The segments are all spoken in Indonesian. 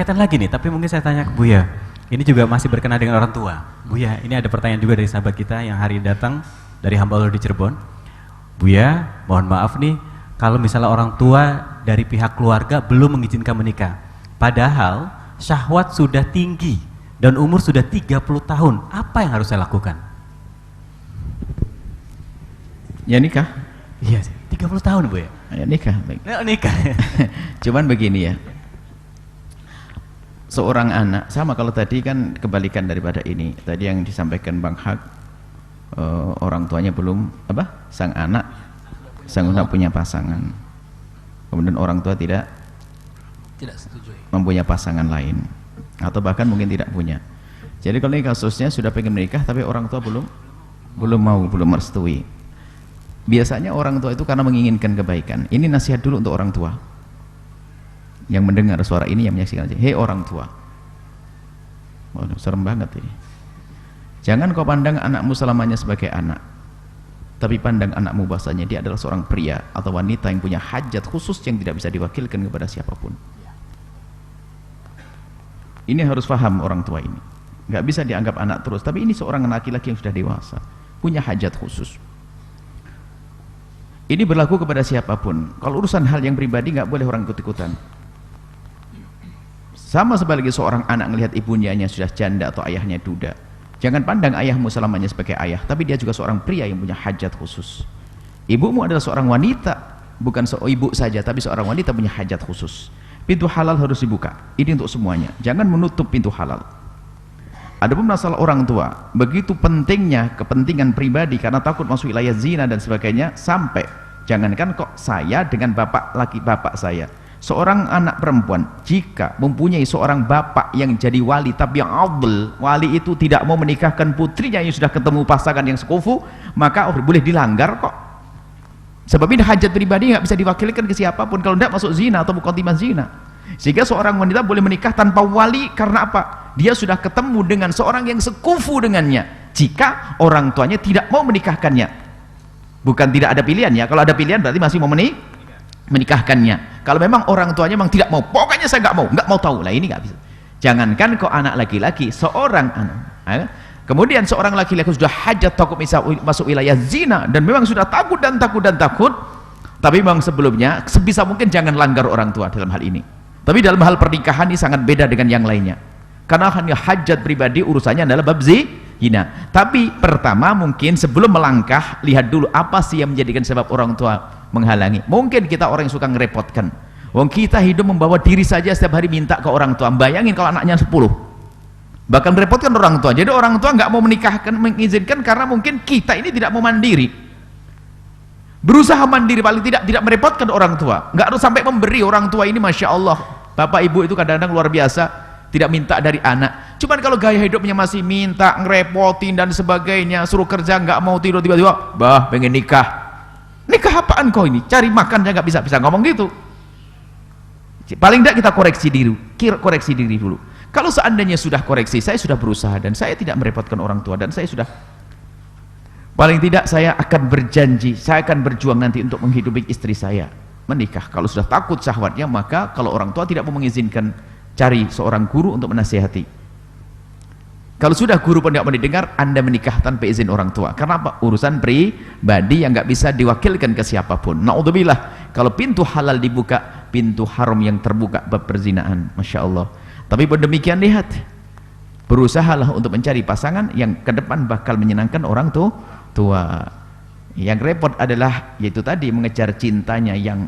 berkaitan lagi nih, tapi mungkin saya tanya ke Buya. Ini juga masih berkenaan dengan orang tua. Buya, ini ada pertanyaan juga dari sahabat kita yang hari datang dari hamba Allah di Cirebon. Buya, mohon maaf nih, kalau misalnya orang tua dari pihak keluarga belum mengizinkan menikah, padahal syahwat sudah tinggi dan umur sudah 30 tahun, apa yang harus saya lakukan? Ya nikah. Iya, 30 tahun Bu ya? Ya nikah, baik. Nikah. Cuman begini ya, seorang anak, sama kalau tadi kan kebalikan daripada ini. Tadi yang disampaikan Bang Haq, orang tuanya belum, sang anak punya pasangan. Kemudian orang tua tidak setuju, mempunyai pasangan lain, atau bahkan mungkin tidak punya. Jadi kalau ini kasusnya sudah pengen menikah tapi orang tua belum merestui. Biasanya orang tua itu karena menginginkan kebaikan. Ini nasihat dulu untuk orang tua yang mendengar suara ini, yang menyaksikan aja. Hei orang tua, waduh serem banget ini. Jangan kau pandang anakmu selamanya sebagai anak, tapi pandang anakmu bahasanya dia adalah seorang pria atau wanita yang punya hajat khusus yang tidak bisa diwakilkan kepada siapapun. Ini harus paham orang tua ini. Nggak bisa dianggap anak terus, tapi ini seorang laki-laki yang sudah dewasa, punya hajat khusus. Ini berlaku kepada siapapun. Kalau urusan hal yang pribadi nggak boleh orang ikut-ikutan. Sama sebaliknya seorang anak melihat ibunya sudah janda atau ayahnya duda. Jangan pandang ayahmu selamanya sebagai ayah, tapi dia juga seorang pria yang punya hajat khusus. Ibumu adalah seorang wanita, bukan ibu saja, tapi seorang wanita punya hajat khusus. Pintu halal harus dibuka. Ini untuk semuanya. Jangan menutup pintu halal. Adapun masalah orang tua, begitu pentingnya kepentingan pribadi karena takut masuk wilayah zina dan sebagainya, sampai jangankan kok saya dengan bapak saya, seorang anak perempuan jika mempunyai seorang bapak yang jadi wali tapi yang adil, wali itu tidak mau menikahkan putrinya yang sudah ketemu pasangan yang sekufu, maka boleh dilanggar kok. Sebab ini hajat pribadi nggak bisa diwakilkan ke siapapun, kalau tidak masuk zina atau muqaddimah zina. Sehingga seorang wanita boleh menikah tanpa wali karena apa? Dia sudah ketemu dengan seorang yang sekufu dengannya. Jika orang tuanya tidak mau menikahkannya, bukan tidak ada pilihan ya. Kalau ada pilihan berarti masih mau menikahkannya. Kalau memang orang tuanya memang tidak mau, pokoknya saya nggak mau tahu lah, ini nggak bisa. Jangankan kok anak laki-laki, seorang anak. Kemudian seorang laki-laki sudah hajat takut masuk wilayah zina dan memang sudah takut, tapi memang sebelumnya sebisa mungkin jangan langgar orang tua dalam hal ini. Tapi dalam hal pernikahan ini sangat beda dengan yang lainnya, karena hanya hajat pribadi urusannya adalah bab zina. Tapi pertama mungkin sebelum melangkah, lihat dulu apa sih yang menjadikan sebab orang tua menghalangi. Mungkin kita orang yang suka ngerepotkan. Wong kita hidup membawa diri saja setiap hari minta ke orang tua. Bayangin kalau anaknya 10, bahkan merepotkan orang tua. Jadi orang tua nggak mau menikahkan, mengizinkan karena mungkin kita ini tidak mau mandiri. Berusaha mandiri, paling tidak merepotkan orang tua, nggak harus sampai memberi. Orang tua ini Masya Allah, bapak ibu itu kadang-kadang luar biasa, tidak minta dari anak. Cuman kalau gaya hidupnya masih minta, ngerepotin dan sebagainya, suruh kerja nggak mau tidur, tiba-tiba bah pengen nikah apaan kau ini, cari makan aja nggak bisa ngomong gitu. Paling tidak kita koreksi diri dulu. Kalau seandainya sudah koreksi, saya sudah berusaha dan saya tidak merepotkan orang tua, dan saya sudah, paling tidak saya akan berjanji, saya akan berjuang nanti untuk menghidupi istri saya, menikah. Kalau sudah takut syahwatnya, maka kalau orang tua tidak mau mengizinkan, cari seorang guru untuk menasihati. Kalau sudah guru pun tidak mau didengar, Anda menikah tanpa izin orang tua. Karena apa? Urusan pribadi yang nggak bisa diwakilkan ke siapapun. Na'udzubillah, kalau pintu halal dibuka, pintu haram yang terbuka bab perzinaan. Masya Allah. Tapi pun demikian, lihat, berusahalah untuk mencari pasangan yang ke depan bakal menyenangkan orang tua. Yang repot adalah yaitu tadi mengejar cintanya yang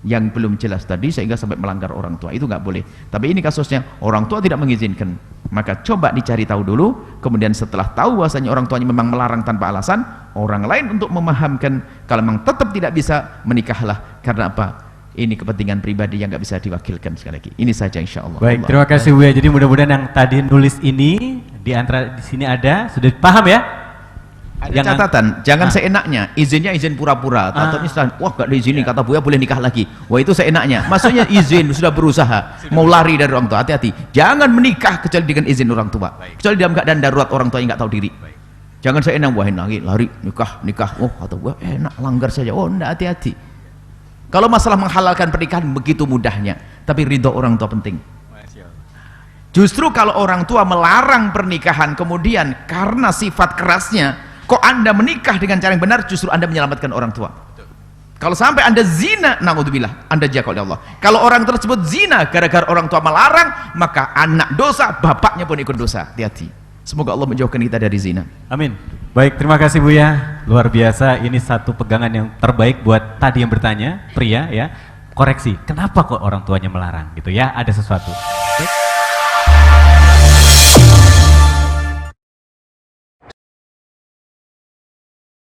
belum jelas tadi sehingga sampai melanggar orang tua. Itu nggak boleh. Tapi ini kasusnya orang tua tidak mengizinkan, maka coba dicari tahu dulu. Kemudian setelah tahu bahwasanya orang tuanya memang melarang tanpa alasan, orang lain untuk memahamkan kalau memang tetap tidak bisa, menikahlah. Karena apa? Ini kepentingan pribadi yang nggak bisa diwakilkan. Sekali lagi, ini saja insya Allah. Baik, terima kasih Bu ya. Jadi mudah-mudahan yang tadi nulis ini di antara di sini ada sudah paham ya. Ada catatan, jangan seenaknya, izinnya izin pura-pura. Atau misalnya, wah gak diizinin, kata Buya boleh nikah lagi. Wah itu seenaknya. Maksudnya izin, sudah berusaha, mau lari dari orang tua. Hati-hati, jangan menikah kecuali dengan izin orang tua. Kecuali dalam keadaan darurat, orang tua yang nggak tahu diri. Jangan seenak, wah lari, nikah. Oh kata Buya enak, langgar saja. Oh enggak, hati-hati. Kalau masalah menghalalkan pernikahan begitu mudahnya, tapi ridho orang tua penting. Justru kalau orang tua melarang pernikahan, kemudian karena sifat kerasnya, kok Anda menikah dengan cara yang benar, justru Anda menyelamatkan orang tua. Kalau sampai Anda zina, naudzubillah, Anda jaga oleh Allah. Kalau orang tersebut zina gara-gara orang tua melarang, maka anak dosa, bapaknya pun ikut dosa. Hati-hati. Semoga Allah menjauhkan kita dari zina. Amin. Baik, terima kasih Buya. Luar biasa, ini satu pegangan yang terbaik buat tadi yang bertanya, pria ya. Koreksi, kenapa kok orang tuanya melarang gitu ya? Ada sesuatu.